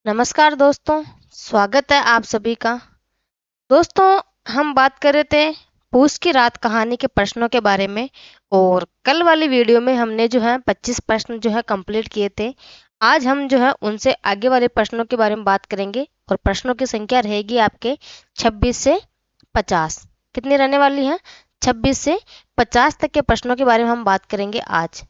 नमस्कार दोस्तों, स्वागत है आप सभी का। दोस्तों, हम बात कर रहे थे पूस की रात कहानी के प्रश्नों के बारे में और कल वाली वीडियो में हमने जो है 25 प्रश्न जो है कंप्लीट किए थे। आज हम जो है उनसे आगे वाले प्रश्नों के बारे में बात करेंगे और प्रश्नों की संख्या रहेगी आपके 26 से 50। कितनी रहने वाली है? 26 से 50 तक के प्रश्नों के बारे में हम बात करेंगे आज।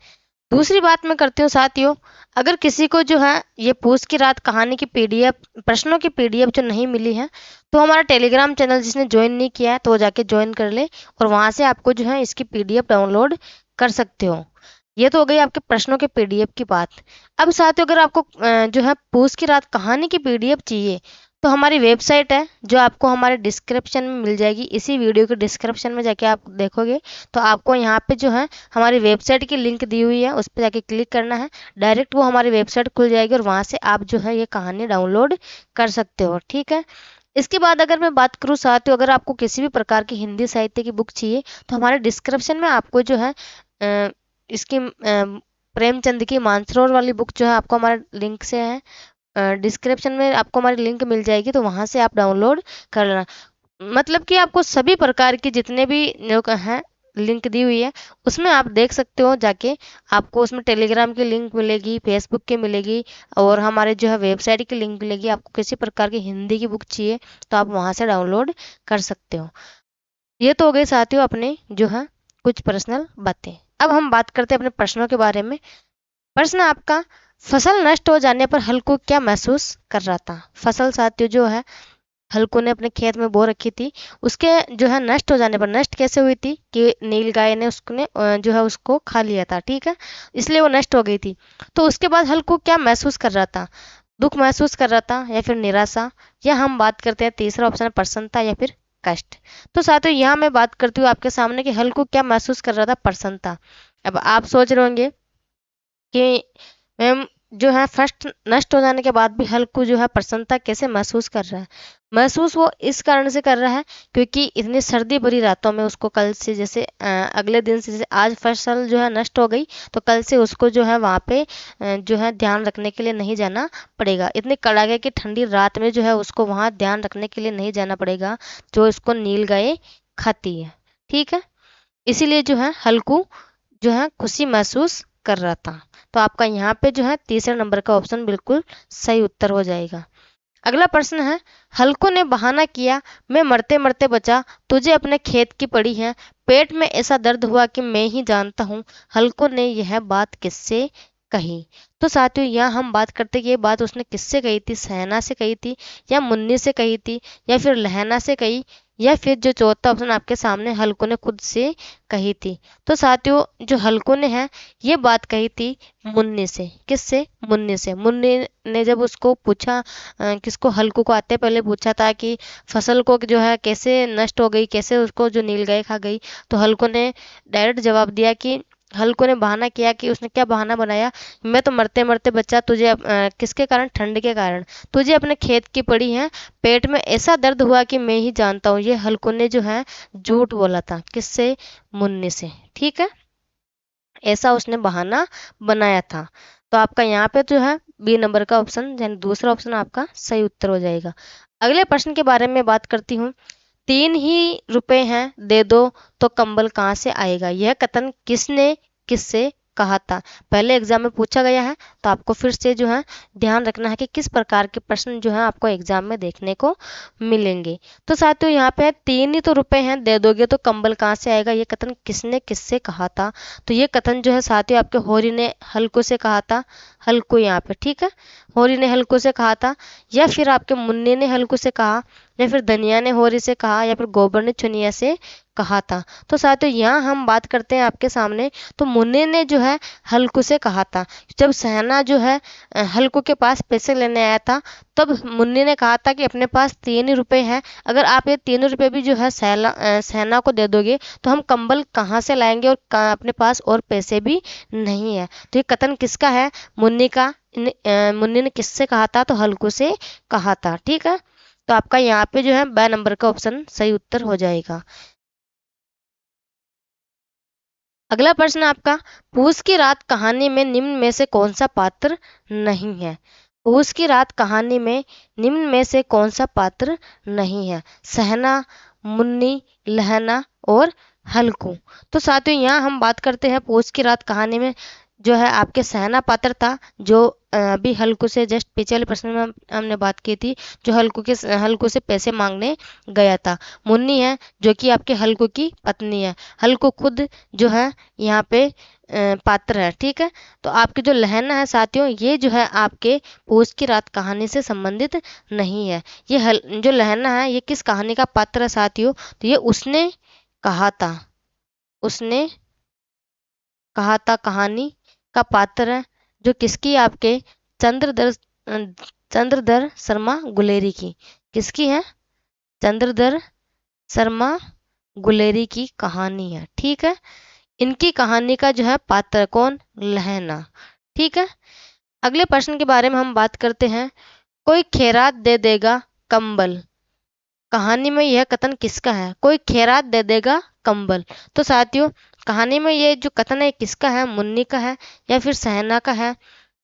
दूसरी बात मैं करती हूँ साथियों, अगर किसी को जो है ये पूस की रात कहानी की पीडीएफ प्रश्नों की पीडीएफ जो नहीं मिली है, तो हमारा टेलीग्राम चैनल जिसने ज्वाइन नहीं किया है तो वो जाके ज्वाइन कर ले और वहां से आपको जो है इसकी पीडीएफ डाउनलोड कर सकते हो। ये तो हो गई आपके प्रश्नों के पीडीएफ की बात। अब साथियों, अगर आपको जो है पूस की रात कहानी की पीडीएफ चाहिए तो हमारी वेबसाइट है जो आपको हमारे डिस्क्रिप्शन में मिल जाएगी। इसी वीडियो के डिस्क्रिप्शन में जाके आप देखोगे तो आपको यहाँ पे जो है हमारी वेबसाइट की लिंक दी हुई है, उस पर जाके क्लिक करना है। डायरेक्ट वो हमारी वेबसाइट खुल जाएगी और वहाँ से आप जो है ये कहानी डाउनलोड कर सकते हो। ठीक है। इसके बाद अगर मैं बात करूँ साथियों, अगर आपको किसी भी प्रकार की हिंदी साहित्य की बुक चाहिए तो हमारे डिस्क्रिप्शन में आपको जो है इसकी प्रेमचंद की मानसरोवर वाली बुक जो है आपको हमारे लिंक से है, डिस्क्रिप्शन में आपको हमारी लिंक मिल जाएगी, तो वहां से आप डाउनलोड कर लेना। मतलब कि आपको सभी प्रकार की जितने भी जो हैं लिंक दी हुई है उसमें आप देख सकते हो जाके। आपको उसमें टेलीग्राम की लिंक मिलेगी, फेसबुक की मिलेगी और हमारे जो है वेबसाइट की लिंक मिलेगी। आपको किसी प्रकार की हिंदी की बुक चाहिए तो आप वहां से डाउनलोड कर सकते हो। ये तो हो गई साथियों अपने जो है कुछ पर्सनल बातें। अब हम बात करते हैं अपने प्रश्नों के बारे में। प्रश्न आपका, फसल नष्ट हो जाने पर हल्कू क्या महसूस कर रहा था? फसल साथियों जो है हल्कू ने अपने खेत में बो रखी थी, उसके जो है नष्ट हो जाने पर, नष्ट कैसे हुई थी कि नील गाय ने उसने जो है उसको खा लिया था। ठीक है, इसलिए वो नष्ट हो गई थी। तो उसके बाद हल्कू क्या महसूस कर रहा था? दुख महसूस कर रहा था या फिर निराशा, या हम बात करते हैं तीसरा ऑप्शन है प्रसन्नता या फिर कष्ट। तो साथियों यहाँ मैं बात करती हूँ आपके सामने कि हल्कू क्या महसूस कर रहा था? प्रसन्नता। अब आप सोच रहे होंगे कि मैम जो है फर्स्ट नष्ट हो जाने के बाद भी हल्कू जो है प्रसन्नता कैसे महसूस कर रहा है? महसूस वो इस कारण से कर रहा है क्योंकि इतनी सर्दी भरी रातों में उसको कल से जैसे अगले दिन से, जैसे आज फसल जो है नष्ट हो गई तो कल से उसको जो है वहाँ पे जो है ध्यान रखने के लिए नहीं जाना पड़ेगा। इतनी कड़ाके की ठंडी रात में जो है उसको वहाँ ध्यान रखने के लिए नहीं जाना पड़ेगा जो इसको नील गाय खाती है। ठीक है, इसीलिए जो है हल्कू जो है खुशी महसूस कर रहा था। तो आपका यहाँ पे जो है तीसरे नंबर का ऑप्शन बिल्कुल सही उत्तर हो जाएगा। अगला प्रश्न है, हल्कू ने बहाना किया, मैं मरते मरते बचा, तुझे अपने खेत की पड़ी है, पेट में ऐसा दर्द हुआ कि मैं ही जानता हूँ। हल्कू ने यह बात किससे कही? तो साथियों यहाँ हम बात करते कि ये बात उसने किससे कही थी? सहना से कही थी या मुन्नी से कही थी या फिर लहना से कही, या फिर जो चौथा ऑप्शन आपके सामने हल्कू ने खुद से कही थी? तो साथियों जो हल्कू ने है ये बात कही थी मुन्नी से। किससे? मुन्नी से। मुन्नी ने जब उसको पूछा, किसको, हल्कू को आते पहले पूछा था कि फसल को जो है कैसे नष्ट हो गई, कैसे उसको जो नील गाय खा गई, तो हल्कू ने डायरेक्ट जवाब दिया कि हल्कू ने बहाना किया कि उसने क्या बहाना बनाया, मैं तो मरते मरते बच्चा, तुझे किसके कारण? ठंड के कारण। तुझे अपने खेत की पड़ी है, पेट में ऐसा दर्द हुआ कि मैं ही जानता हूँ। ये हल्कू ने जो है झूठ बोला था। किससे? मुन्नी से। ठीक है, ऐसा उसने बहाना बनाया था। तो आपका यहाँ पे जो है बी नंबर का ऑप्शन यानी दूसरा ऑप्शन आपका सही उत्तर हो जाएगा। अगले प्रश्न के बारे में बात करती हूँ। 3 ही रुपए हैं, दे दो तो कंबल कहाँ से आएगा? यह कथन किसने किससे कहा था? पहले एग्जाम में पूछा गया है, तो आपको फिर से जो है ध्यान रखना है कि किस प्रकार के प्रश्न जो है आपको एग्जाम में देखने को मिलेंगे। तो साथियों यहाँ पे 3 ही तो रुपए हैं, दे दोगे तो कंबल कहाँ से आएगा, ये कथन किसने किससे कहा था? तो ये कथन जो है साथियों आपके होरी ने हल्कू से कहा था। हल्कू यहाँ पे, ठीक है, होरी ने हल्कू से कहा था, या फिर आपके मुन्नी ने हल्कू से कहा, या फिर धनिया ने होरी से कहा, या फिर गोबर ने चुनिया से कहा था। तो साथियों यहाँ हम बात करते हैं आपके सामने, तो मुन्नी ने जो है हल्कू से कहा था। जब सहना जो है हल्कू के पास पैसे लेने आया था, तब मुन्नी ने कहा था कि अपने पास 3 ही रुपए हैं, अगर आप ये 3 रुपए भी जो है सहना को दे दोगे तो हम कंबल कहाँ से लाएंगे, और अपने पास और पैसे भी नहीं है। तो ये कथन किसका है? मुन्नी का। मुन्नी ने किससे कहा था? तो हल्कू से कहा था। ठीक है, तो आपका यहाँ पे जो है ब नंबर का ऑप्शन सही उत्तर हो जाएगा। अगला प्रश्न आपका, पूस की रात कहानी में निम्न में से कौन सा पात्र नहीं है? पूस की रात कहानी में निम्न में से कौन सा पात्र नहीं है? सहना, मुन्नी, लहना और हल्कू। तो साथियों यहाँ हम बात करते हैं पूस की रात कहानी में जो है आपके सहना पात्र था, जो अभी हल्कू से जस्ट पीछे वाले प्रश्न में हमने बात की थी, जो हल्कू से पैसे मांगने गया था। मुन्नी है जो कि आपके हल्कू की पत्नी है। हल्कू खुद जो है यहाँ पे पात्र है। ठीक है, तो आपकी जो लहना है साथियों, ये जो है आपके पूस की रात कहानी से संबंधित नहीं है। ये जो लहना है ये किस कहानी का पात्र है साथियों? तो ये उसने कहा था, उसने कहा था कहानी का पात्र है, जो किसकी? आपके चंद्रधर चंद्रधर शर्मा गुलेरी की। किसकी है? चंद्रधर शर्मा गुलेरी की कहानी है। ठीक है, इनकी कहानी का जो है पात्र कौन? लहना। ठीक है, अगले प्रश्न के बारे में हम बात करते हैं। कोई खैरात दे देगा कंबल। कहानी में यह कथन किसका है? कोई खैरात दे देगा कंबल। तो साथियों कहानी में ये जो कथन है किसका है? मुन्नी का है या फिर सहना का है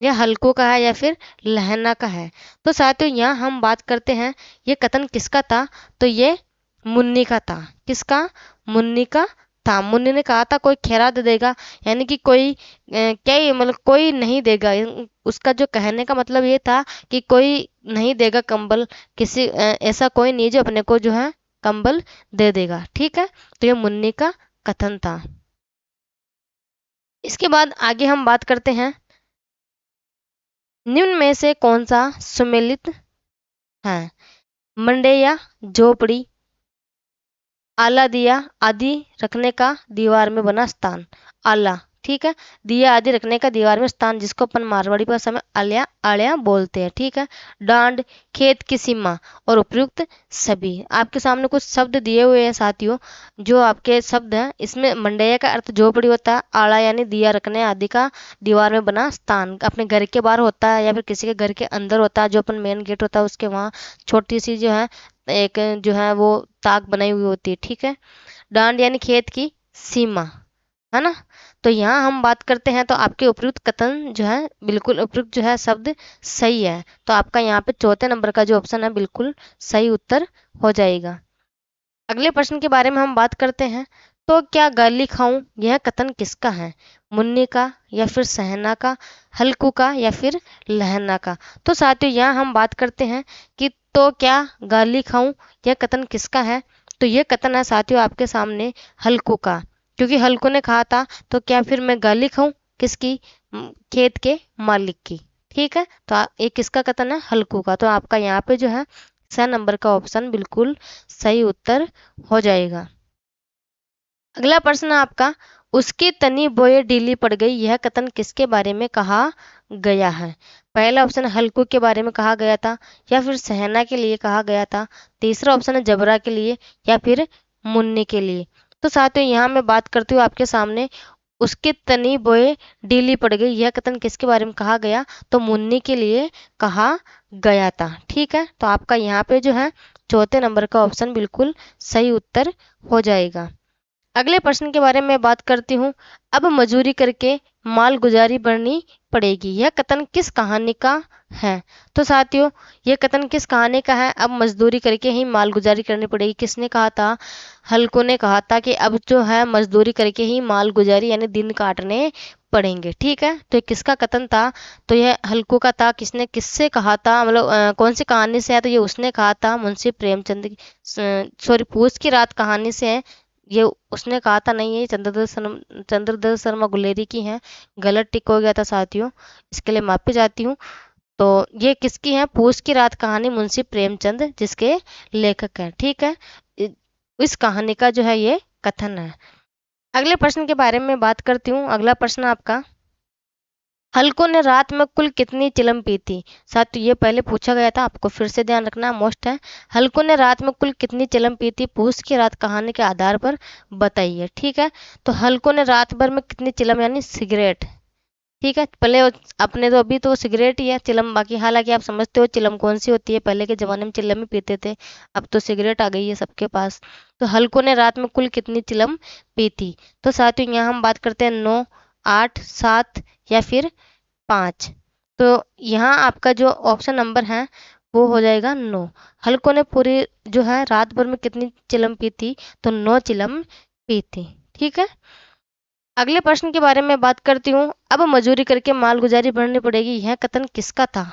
या हल्को का है या फिर लहना का है? तो साथियों यहाँ हम बात करते हैं ये कथन किसका था? तो ये मुन्नी का था। किसका? मुन्नी का था। मुन्नी ने कहा था कोई खैरात दे देगा, यानी कि कोई क्या मतलब कोई नहीं देगा। उसका जो कहने का मतलब ये था कि कोई नहीं देगा कंबल, किसी ऐसा कोई नहीं जो अपने को जो है कंबल दे देगा। ठीक है, तो ये मुन्नी का कथन था। इसके बाद आगे हम बात करते हैं निम्न में से कौन सा सुमेलित है? मंडेया, झोपड़ी, आला दिया आदि रखने का दीवार में बना स्थान। आला, ठीक है, दिया आदि रखने का दीवार में स्थान, जिसको अपन मारवाड़ी भाषा में आलिया आलिया बोलते हैं। ठीक है, डांड, खेत की सीमा और उपयुक्त सभी। आपके सामने कुछ शब्द दिए हुए हैं साथियों, जो आपके शब्द हैं। इसमें मंडैया का अर्थ झोपड़ी होता है, आला यानी दिया रखने आदि का दीवार में बना स्थान, अपने घर के बाहर होता है या फिर किसी के घर के अंदर होता है। जो अपन मेन गेट होता है उसके वहाँ छोटी सी जो है एक जो है वो ताक बनाई हुई होती है। ठीक है, डांड यानी खेत की सीमा, है ना। तो यहाँ हम बात करते हैं तो आपके उपयुक्त कथन जो है बिल्कुल उपयुक्त जो है शब्द सही है। तो आपका यहाँ पे चौथे नंबर का जो ऑप्शन है बिल्कुल सही उत्तर हो जाएगा। अगले प्रश्न के बारे में हम बात करते हैं। तो क्या गाली खाऊं यह कथन किसका है? मुन्नी का या फिर सहना का, हल्कू का या फिर लहना का? तो साथियों यहाँ हम बात करते हैं कि तो क्या गाली खाऊं यह कथन किसका है? तो यह कथन है साथियों आपके सामने हल्कू का, क्योंकि हल्कू ने कहा था तो क्या फिर मैं गाली खाऊं किसकी? खेत के मालिक की। ठीक है, तो ये किसका कथन है? हल्कू का। तो आपका यहाँ पे जो है 6 नंबर का ऑप्शन बिल्कुल सही उत्तर हो जाएगा। अगला प्रश्न आपका, उसकी तनी बोए ढीली पड़ गई यह कथन किसके बारे में कहा गया है? पहला ऑप्शन हल्कू के बारे में कहा गया था या फिर सहना के लिए कहा गया था। तीसरा ऑप्शन है जबरा के लिए या फिर मुन्नी के लिए। तो साथियों यहाँ मैं बात करती हूँ आपके सामने, उसके तनी बोए ढीली पड़ गई यह कथन किसके बारे में कहा गया? तो मुन्नी के लिए कहा गया था। ठीक है, तो आपका यहाँ पे जो है चौथे नंबर का ऑप्शन बिल्कुल सही उत्तर हो जाएगा। अगले प्रश्न के बारे में बात करती हूँ। अब मजूरी करके माल गुजारी भरनी पड़ेगी यह कथन किस कहानी का है? तो साथियों ये कथन किस कहानी का है? अब मजदूरी करके ही माल गुजारी करनी पड़ेगी, किसने कहा था? हल्कू ने कहा था कि अब जो है मजदूरी करके ही माल गुजारी यानी दिन काटने पड़ेंगे। ठीक है, तो ये किसका कथन था? तो यह हल्कू का था। किसने किससे कहा था, मतलब कौन सी कहानी से है? तो ये उसने कहा था मुंशी प्रेमचंद सॉरी पूस की रात कहानी से है। ये उसने कहा था नहीं, ये चंद्रधर शर्मा गुलेरी की है। गलत टिक हो गया था साथियों, इसके लिए माफी चाहती हूँ। तो ये किसकी है? पूस की रात कहानी मुंशी प्रेमचंद जिसके लेखक हैं। ठीक है, इस कहानी का जो है ये कथन है। अगले प्रश्न के बारे में बात करती हूँ। अगला प्रश्न आपका, हल्को ने रात में कुल कितनी चिलम पी थी? साथियों ये पहले पूछा गया था, आपको फिर से ध्यान रखना मोस्ट है। हल्को ने रात में कुल कितनी चिलम पी थी? पूस की रात कहानी के आधार पर बताइए। ठीक है, तो हल्को ने रात भर में कितनी चिलम यानी सिगरेट। ठीक है, पहले अपने तो अभी तो सिगरेट ही है चिलम, बाकी हालांकि आप समझते हो चिलम कौन सी होती है। पहले के जमाने में चिलम ही पीते थे, अब तो सिगरेट आ गई है सबके पास। तो हल्को ने रात में कुल कितनी चिलम पी थी? तो साथियों यहाँ हम बात करते हैं 9, 8, 7 या फिर 5। तो यहाँ आपका जो ऑप्शन नंबर है वो हो जाएगा 9। हल्को ने पूरी जो है रात भर में कितनी चिलम पी थी, तो 9 चिलम पी थी। ठीक है, अगले प्रश्न के बारे में बात करती हूँ। अब मजूरी करके मालगुजारी भरनी पड़ेगी, यह कथन किसका था?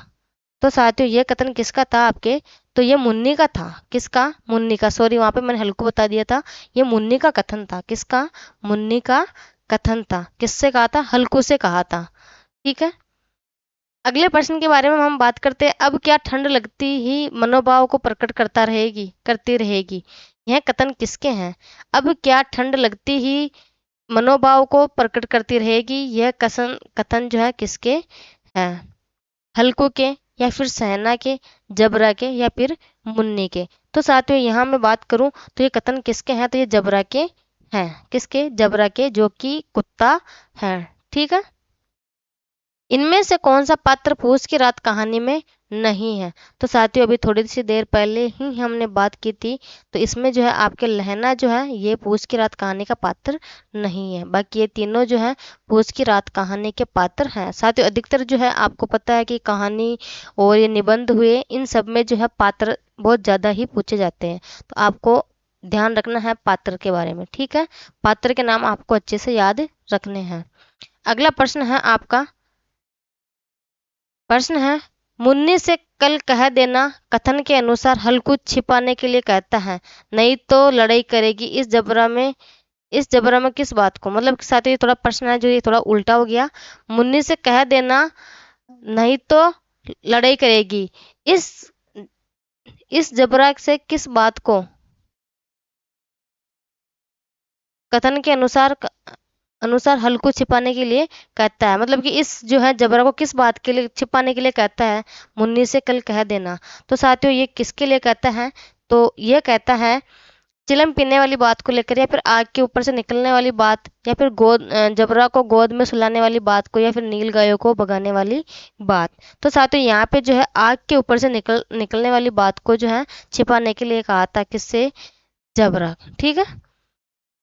तो साथियों ये कथन किसका था आपके? तो ये मुन्नी का था। किसका? मुन्नी का। सॉरी, वहां पे मैंने हल्को बता दिया था, ये मुन्नी का कथन था। किसका? मुन्नी का कथन था। किससे कहा था? हल्को से कहा था। ठीक है, अगले प्रश्न के बारे में हम बात करते हैं। अब क्या ठंड लगती ही मनोभाव को प्रकट करती रहेगी, यह कथन किसके हैं? अब क्या ठंड लगती ही मनोभाव को प्रकट करती रहेगी, यह कथन जो है किसके है? हल्को के, या फिर सहना के, जबरा के, या फिर मुन्नी के? तो साथियों यहाँ मैं बात करूं तो ये कथन किसके हैं? तो ये जबरा के हैं। किसके? जबरा के, जो कि कुत्ता है। ठीक है, इनमें से कौन सा पात्र फूस की रात कहानी में नहीं है? तो साथियों अभी थोड़ी सी देर पहले ही हमने बात की थी, तो इसमें जो है आपके लहना जो है ये फूस की रात कहानी का पात्र नहीं है। बाकी ये तीनों जो है फूस की रात कहानी के पात्र हैं। साथियों अधिकतर जो है आपको पता है कि कहानी और ये निबंध हुए, इन सब में जो है पात्र बहुत ज़्यादा ही पूछे जाते हैं, तो आपको ध्यान रखना है पात्र के बारे में। ठीक है, पात्र के नाम आपको अच्छे से याद रखने हैं। अगला प्रश्न है, मुन्नी से कल कह देना कथन के अनुसार हल्कू छिपाने के लिए कहता है, नहीं तो लड़ाई करेगी। इस जबरा में किस बात को? मतलब साथ ही थोड़ा प्रश्न है जो ये थोड़ा उल्टा हो गया। मुन्नी से कह देना नहीं तो लड़ाई करेगी, इस जबरा से किस बात को कथन के अनुसार हल्कू छिपाने के लिए कहता है? मतलब कि इस जो है जबरा को किस बात के लिए छिपाने के लिए कहता है? मुन्नी से कल कह देना। तो साथियों ये किसके लिए कहता है? तो ये कहता है चिलम पीने वाली बात को लेकर, या फिर आग के ऊपर से निकलने वाली बात, या फिर जबरा को गोद में सुलाने वाली बात को, या फिर नील गायों को भगाने वाली बात। तो साथियों यहाँ पे जो है आग के ऊपर से निकलने वाली बात को जो है छिपाने के लिए कहा था। किससे? जबरा। ठीक है,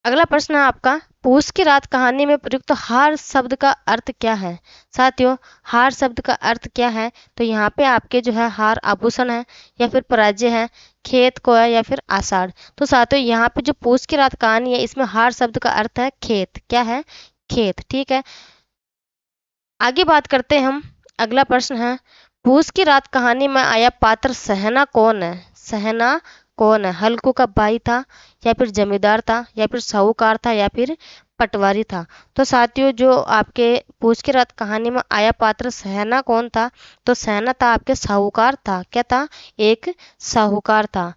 अगला प्रश्न है आपका, पूस की रात कहानी में प्रयुक्त हार शब्द का अर्थ क्या है? साथियों हार शब्द का अर्थ क्या है? तो यहाँ पे आपके जो है हार आभूषण है, या फिर पराजय है, खेत को है, या फिर आषाढ़। तो साथियों यहाँ पे जो पूस की रात कहानी है इसमें हार शब्द का अर्थ है खेत। क्या है? खेत। ठीक है, आगे बात करते हैं हम। अगला प्रश्न है, पूस की रात कहानी में आया पात्र सहना कौन है? सहना कौन है? हल्कू का भाई था, या फिर जमींदार था, या फिर साहूकार था, या फिर पटवारी था? तो साथियों जो आपके पूस की रात कहानी में आया पात्र सहना कौन था? तो सहना था आपके साहूकार था। क्या था? एक साहूकार था।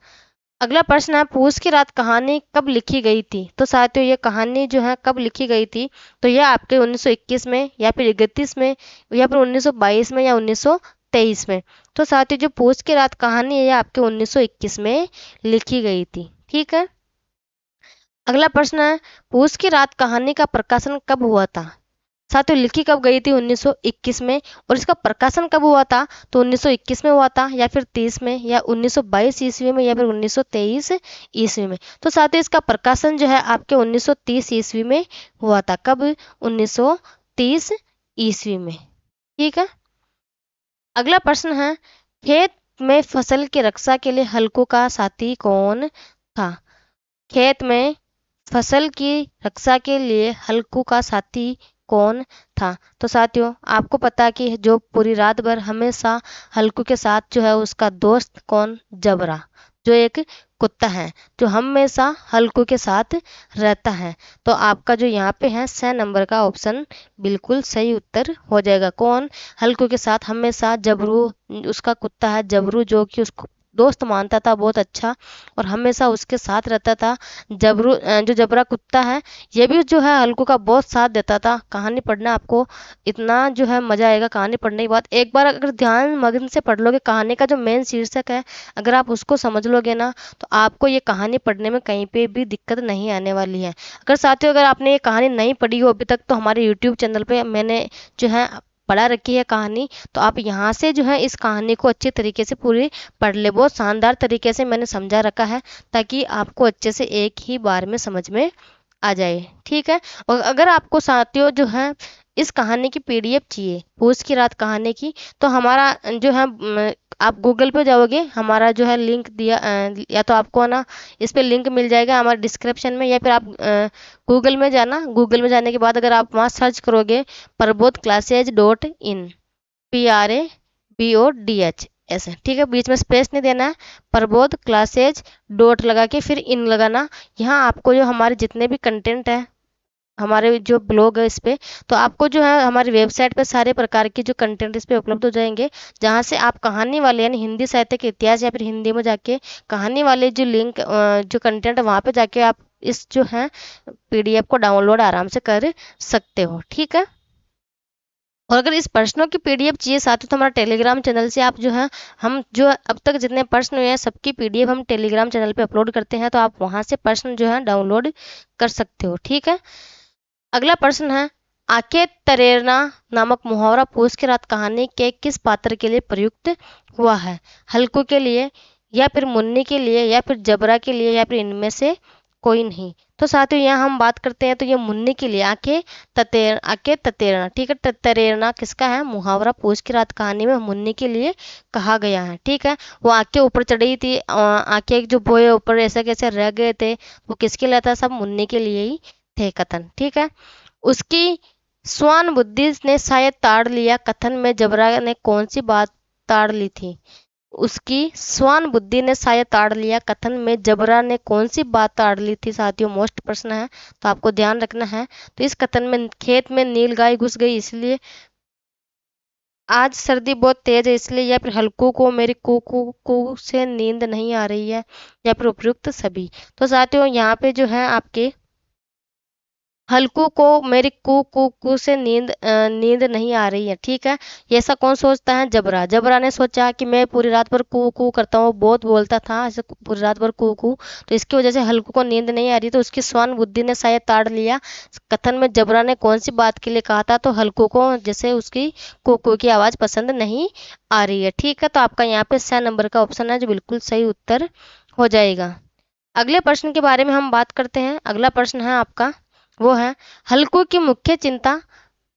अगला प्रश्न है, पूस की रात कहानी कब लिखी गई थी? तो साथियों ये कहानी जो है कब लिखी गई थी? तो यह आपके 1921 में, या फिर 31 में, या फिर 1922 में, या 1923 में? तो साथियों जो पूस की रात कहानी है यह आपके 1921 में लिखी गई थी। ठीक है, अगला प्रश्न है, पूस की रात कहानी का प्रकाशन कब हुआ था? साथियों लिखी कब गई थी? 1921 में। और इसका प्रकाशन कब हुआ था? तो 1921 में हुआ था, या फिर 30 में, या 1922 ईस्वी में, या फिर 1923 ईस्वी में? तो साथियों इसका प्रकाशन जो है आपके 1930 ईस्वी में हुआ था। कब? 1930 ईस्वी में। ठीक है, अगला प्रश्न है, खेत में फसल की रक्षा के लिए हल्को का साथी कौन था? खेत में फसल की रक्षा के लिए हल्कू का साथी कौन था? तो साथियों आपको पता है कि जो पूरी रात भर हमेशा हल्कू के साथ जो है उसका दोस्त कौन? जबरा, जो एक कुत्ता है जो हमेशा हल्कू के साथ रहता है। तो आपका जो यहाँ पे है 6 नंबर का ऑप्शन बिल्कुल सही उत्तर हो जाएगा। कौन? हल्कू के साथ हमेशा जबरू, उसका कुत्ता है जबरू, जो कि उसको दोस्त मानता था बहुत अच्छा, और हमेशा उसके साथ रहता था। जो जबरा कुत्ता है ये भी जो है हल्कू का बहुत साथ देता था। कहानी पढ़ना आपको इतना जो है मजा आएगा कहानी पढ़ने के बाद। एक बार अगर ध्यान मग्न से पढ़ लोगे, कहानी का जो मेन शीर्षक है अगर आप उसको समझ लोगे ना, तो आपको ये कहानी पढ़ने में कहीं पे भी दिक्कत नहीं आने वाली है। अगर साथियों अगर आपने ये कहानी नहीं पढ़ी हो अभी तक, तो हमारे यूट्यूब चैनल पे मैंने जो है पढ़ा रखी है कहानी, तो आप यहाँ से जो है इस कहानी को अच्छे तरीके से पूरी पढ़ ले। बहुत शानदार तरीके से मैंने समझा रखा है, ताकि आपको अच्छे से एक ही बार में समझ में आ जाए। ठीक है, और अगर आपको साथियों जो है इस कहानी की पीडीएफ चाहिए, पूस की रात कहानी की, तो हमारा जो है आप गूगल पे जाओगे, हमारा जो है लिंक दिया या तो आपको ना इस पे लिंक मिल जाएगा हमारे डिस्क्रिप्शन में, या फिर आप गूगल में जाना। गूगल में जाने के बाद अगर आप वहाँ सर्च करोगे प्रबोध-classes.in, PRABODH ऐसे, ठीक है, बीच में स्पेस नहीं देना है, प्रबोध क्लासेज डॉट लगा के फिर इन लगाना। यहाँ आपको जो हमारे जितने भी कंटेंट है, हमारे जो ब्लॉग है इस पे, तो आपको जो है हमारी वेबसाइट पे सारे प्रकार के जो कंटेंट इस पे उपलब्ध हो जाएंगे, जहाँ से आप कहानी वाले यानी हिंदी साहित्य के इतिहास या फिर हिंदी में जाके कहानी वाले जो लिंक जो कंटेंट है वहाँ पे जाके आप इस जो है पीडीएफ को डाउनलोड आराम से कर सकते हो, ठीक है। और अगर इस प्रश्नों की पीडीएफ चाहिए साथ तो हमारा टेलीग्राम चैनल से आप जो है, हम जो अब तक जितने प्रश्न हुए हैं सबकी पीडीएफ हम टेलीग्राम चैनल पे अपलोड करते हैं, तो आप वहां से प्रश्न जो है डाउनलोड कर सकते हो, ठीक है। अगला प्रश्न है, आके तरेरना नामक मुहावरा पूस की रात कहानी के किस पात्र के लिए प्रयुक्त हुआ है? हल्कू के लिए, या फिर मुन्नी के लिए, या फिर जबरा के लिए, या फिर इनमें से कोई नहीं। तो साथियों यहाँ हम बात करते हैं तो ये मुन्नी के लिए, आके ततेरना, ठीक है। ततेरना किसका है? मुहावरा पूस की रात कहानी में मुन्नी के लिए कहा गया है, ठीक है। वो आके ऊपर चढ़ी थी, आके जो बोए ऊपर ऐसे कैसे रह गए थे, वो किसके लिए था? सब मुन्नी के लिए ही थे कथन, ठीक है। उसकी स्वान बुद्धि ने शायद ताड़ लिया कथन में जबरा ने कौन सी बात ताड़ ली थी? उसकी स्वान बुद्धि ने शायद ताड़ लिया कथन में जबरा ने कौन सी बात ताड़ ली थी? साथियों मोस्ट प्रश्न है, तो आपको ध्यान रखना है। तो इस कथन में खेत में नील गाय घुस गई इसलिए, आज सर्दी बहुत तेज है इसलिए, या फिर हल्कू को मेरी कू से नींद नहीं आ रही है, या फिर उपयुक्त सभी। तो साथियों यहाँ पे जो है आपके हल्कू को मेरी कू से नींद नहीं आ रही है, ठीक है। ये ऐसा कौन सोचता है? जबरा। जबरा ने सोचा कि मैं पूरी रात भर कू करता हूँ, बहुत बोलता था ऐसे पूरी रात भर कू, तो इसकी वजह से हल्कू को नींद नहीं आ रही, तो उसकी स्वान बुद्धि ने शायद ताड़ लिया कथन में जबरा ने कौन सी बात के लिए कहा था? तो हल्कू को जैसे उसकी कू की आवाज पसंद नहीं आ रही है, ठीक है। तो आपका यहाँ पे 6 नंबर का ऑप्शन है जो बिल्कुल सही उत्तर हो जाएगा। अगले प्रश्न के बारे में हम बात करते हैं। अगला प्रश्न है आपका, वो है, हल्कू की मुख्य चिंता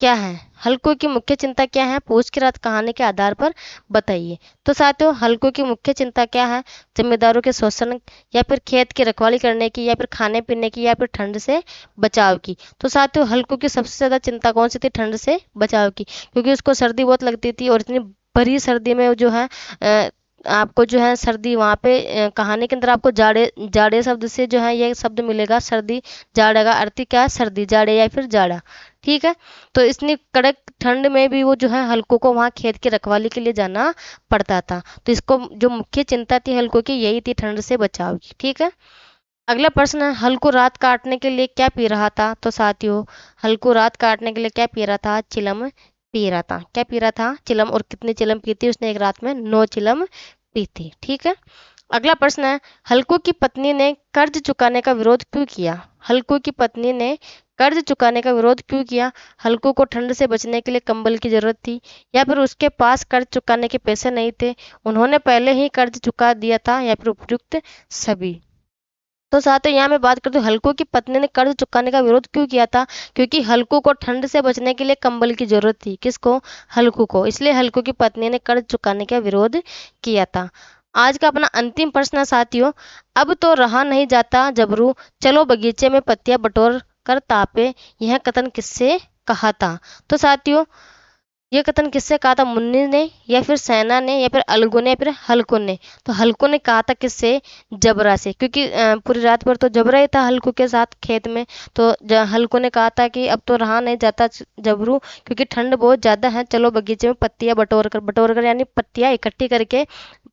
क्या है? हल्कू की मुख्य चिंता क्या है? पूछ की रात कहानी के आधार पर बताइए। तो साथियों हल्कू की मुख्य चिंता क्या है? जिम्मेदारों के शोषण, या फिर खेत की रखवाली करने की, या फिर खाने पीने की, या फिर ठंड से बचाव की। तो साथियों हल्कू की सबसे ज्यादा चिंता कौन सी थी? ठंड से बचाव की, क्योंकि उसको सर्दी बहुत लगती थी, और इतनी भरी सर्दी में जो है आपको जो है सर्दी वहाँ पे कहानी के अंदर आपको जाड़े जाड़े शब्द से जो है ये शब्द मिलेगा, सर्दी जाड़े का अर्थ क्या है? सर्दी, जाड़े या फिर जाड़ा, ठीक है। तो इतनी कड़क ठंड में भी वो जो है हल्को को वहाँ खेत की रखवाली के लिए जाना पड़ता था, तो इसको जो मुख्य चिंता थी हल्को की यही थी, ठंड से बचाव की, ठीक है। अगला प्रश्न है, हल्को रात काटने के लिए क्या पी रहा था? तो साथियों हल्को रात काटने के लिए क्या पी रहा था? चिलम पी रहा था। क्या पी रहा था? चिलम। और कितनी चिलम पी थी उसने? एक रात में 9 चिलम पी थी, ठीक है। अगला प्रश्न है, हल्कू की पत्नी ने कर्ज चुकाने का विरोध क्यों किया? हल्कू की पत्नी ने कर्ज चुकाने का विरोध क्यों किया? हल्कू को ठंड से बचने के लिए कंबल की जरूरत थी, या फिर उसके पास कर्ज चुकाने के पैसे नहीं थे, उन्होंने पहले ही कर्ज चुका दिया था, या फिर उपयुक्त सभी। तो साथ ही यहाँ मैं बात करती हूँ, हल्कू की पत्नी ने कर्ज चुकाने का विरोध क्यों किया था? क्योंकि हल्कू को ठंड से बचने के लिए कंबल की जरूरत थी। किसको? हल्कू को। इसलिए हल्कू की पत्नी ने कर्ज चुकाने का विरोध किया था। आज का अपना अंतिम प्रश्न है साथियों, अब तो रहा नहीं जाता जबरू, चलो बगीचे में पत्तियां बटोर कर तापे, यह कथन किससे कहा था? तो साथियों ये कथन किससे कहा था? मुन्नी ने, या फिर सैना ने, या फिर अलगू ने, या फिर हल्कू ने? तो हल्कू ने कहा था किससे? जबरा से, क्योंकि पूरी रात भर तो जबरा ही था हल्कू के साथ खेत में, तो हल्कू ने कहा था कि अब तो रहा नहीं जाता जबरू, क्योंकि ठंड बहुत ज्यादा है, चलो बगीचे में पत्तियां बटोर कर यानी पत्तियां इकट्ठी करके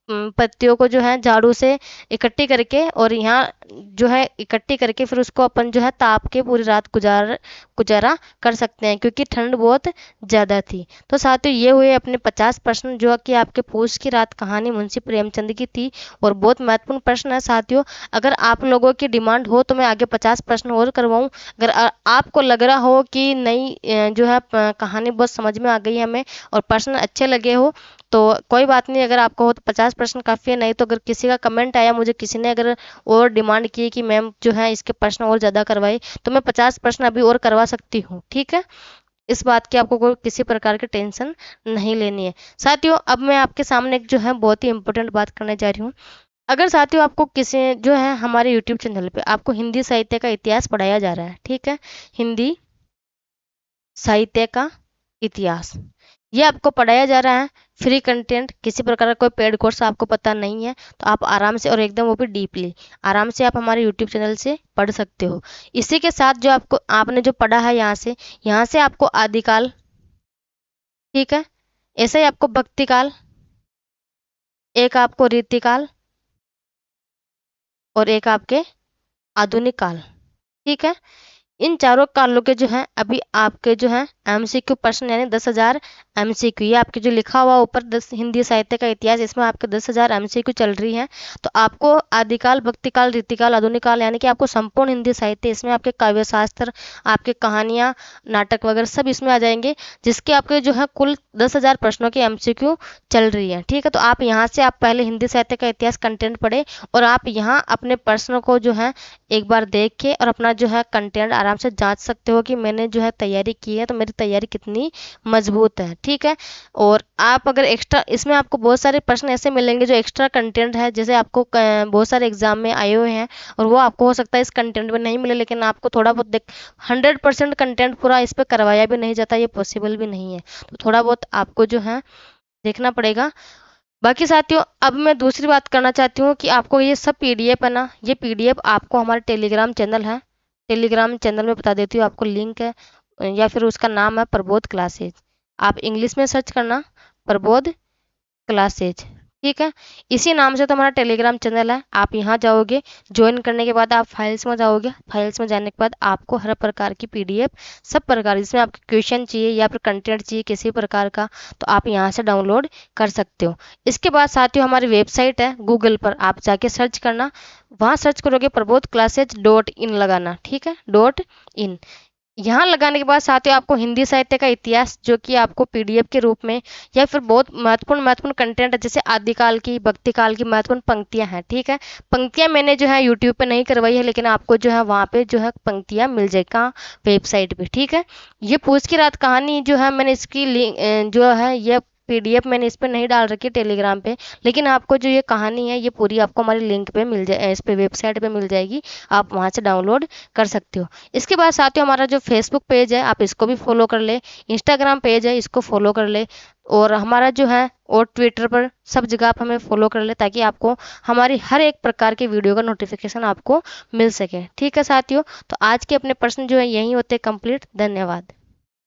पत्तियों को जो है झाड़ू से इकट्ठी करके, और यहाँ जो है इकट्ठी करके फिर उसको अपन जो है ताप के पूरी रात गुजारा कर सकते हैं, क्योंकि ठंड बहुत ज्यादा थी। तो साथियों ये हुए अपने 50 प्रश्न जो कि आपके पूछ की रात कहानी मुंशी प्रेमचंद की थी, और बहुत महत्वपूर्ण प्रश्न है साथियों। अगर आप लोगों की डिमांड हो तो मैं आगे 50 प्रश्न और करवाऊं। अगर आपको लग रहा हो कि नहीं जो है कहानी बहुत समझ में आ गई हमें और प्रश्न अच्छे लगे हो, तो कोई बात नहीं, अगर आपको हो तो 50 प्रश्न काफ़ी है। नहीं तो अगर किसी का कमेंट आया, मुझे किसी ने अगर और डिमांड की कि मैम जो है इसके प्रश्न और ज़्यादा करवाए, तो मैं 50 प्रश्न अभी और करवा सकती हूँ, ठीक है। इस बात की आपको कोई किसी प्रकार की टेंशन नहीं लेनी है। साथियों, अब मैं आपके सामने एक जो है बहुत ही इंपॉर्टेंट बात करने जा रही हूँ। अगर साथियों आपको किसी जो है हमारे यूट्यूब चैनल पे आपको हिंदी साहित्य का इतिहास पढ़ाया जा रहा है, ठीक है, हिंदी साहित्य का इतिहास, ये आपको पढ़ाया जा रहा है, फ्री कंटेंट, किसी प्रकार का कोई पेड कोर्स आपको पता नहीं है, तो आप आराम से और एकदम वो भी डीपली आराम से आप हमारे यूट्यूब चैनल से पढ़ सकते हो। इसी के साथ जो आपको आपने जो पढ़ा है यहाँ से आपको आदिकाल, ठीक है, ऐसे ही आपको भक्तिकाल, एक आपको रीतिकाल और एक आपके आधुनिक काल, ठीक है। इन चारों कालों के जो है अभी आपके जो है एमसीक्यू प्रश्न यानी 10,000 एमसीक्यू, ये आपके जो लिखा हुआ ऊपर 10 हिंदी साहित्य का इतिहास, इसमें आपके 10,000 एमसीक्यू चल रही है। तो आपको आदिकाल, भक्तिकाल, रीतिकाल, आधुनिक काल यानी कि आपको संपूर्ण हिंदी साहित्य, इसमें आपके काव्य शास्त्र, आपके कहानियाँ, नाटक वगैरह सब इसमें आ जाएंगे, जिसके आपके जो है कुल 10,000 प्रश्नों की एमसीक्यू चल रही है, ठीक है। तो आप यहाँ से आप पहले हिंदी साहित्य का इतिहास कंटेंट पढ़े और आप यहाँ अपने प्रश्नों को जो है एक बार देख के और अपना जो है कंटेंट आराम से जांच सकते हो कि मैंने जो है तैयारी की है तो मेरी तैयारी कितनी मजबूत है, ठीक है। और आप अगर एक्स्ट्रा, इसमें आपको बहुत सारे प्रश्न ऐसे मिलेंगे जो एक्स्ट्रा कंटेंट है, जैसे आपको बहुत सारे एग्जाम में आए हुए हैं और वो आपको हो सकता है इस कंटेंट में नहीं मिले, लेकिन आपको थोड़ा बहुत 100% कंटेंट पूरा इस पर करवाया भी नहीं जाता, ये पॉसिबल भी नहीं है, तो थोड़ा बहुत आपको जो है देखना पड़ेगा। बाकी साथियों, अब मैं दूसरी बात करना चाहती हूँ कि आपको ये सब पीडीएफ है ना, ये पीडीएफ आपको हमारे टेलीग्राम चैनल है, टेलीग्राम चैनल में बता देती हूँ, आपको लिंक है, या फिर उसका नाम है प्रबोध क्लासेज, आप इंग्लिश में सर्च करना प्रबोध क्लासेज, ठीक है। इसी नाम से तो हमारा टेलीग्राम चैनल है, आप यहाँ जाओगे, ज्वाइन करने के बाद आप फाइल्स में जाओगे, फाइल्स में जाने के बाद आपको हर प्रकार की पीडीएफ, सब प्रकार, जिसमें आपको क्वेश्चन चाहिए या फिर कंटेंट चाहिए किसी प्रकार का, तो आप यहाँ से डाउनलोड कर सकते हो। इसके बाद साथियों हमारी वेबसाइट है, गूगल पर आप जाके सर्च करना, वहाँ सर्च करोगे प्रबोध क्लासेज .in लगाना, ठीक है, .in। यहाँ लगाने के बाद साथियों आपको हिंदी साहित्य का इतिहास, जो कि आपको पीडीएफ के रूप में या फिर बहुत महत्वपूर्ण कंटेंट है, जैसे आदिकाल की, भक्तिकाल की महत्वपूर्ण पंक्तियां हैं, ठीक है। पंक्तियां मैंने जो है यूट्यूब पे नहीं करवाई है, लेकिन आपको जो है वहाँ पे जो है पंक्तियां मिल जाएगा वेबसाइट पे, ठीक है। ये पूछ की रात कहानी जो है मैंने इसकी लिंक जो है ये पीडीएफ मैंने इस पे नहीं डाल रखी टेलीग्राम पे, लेकिन आपको जो ये कहानी है ये पूरी आपको हमारी लिंक पे मिल जाए, इस पे वेबसाइट पे मिल जाएगी, आप वहाँ से डाउनलोड कर सकते हो। इसके बाद साथियों हमारा जो फेसबुक पेज है आप इसको भी फॉलो कर ले, इंस्टाग्राम पेज है इसको फॉलो कर ले, और हमारा जो है और ट्विटर पर सब जगह आप हमें फॉलो कर ले, ताकि आपको हमारी हर एक प्रकार के वीडियो का नोटिफिकेशन आपको मिल सके, ठीक है साथियों। तो आज के अपने प्रश्न जो है यही होते कंप्लीट। धन्यवाद।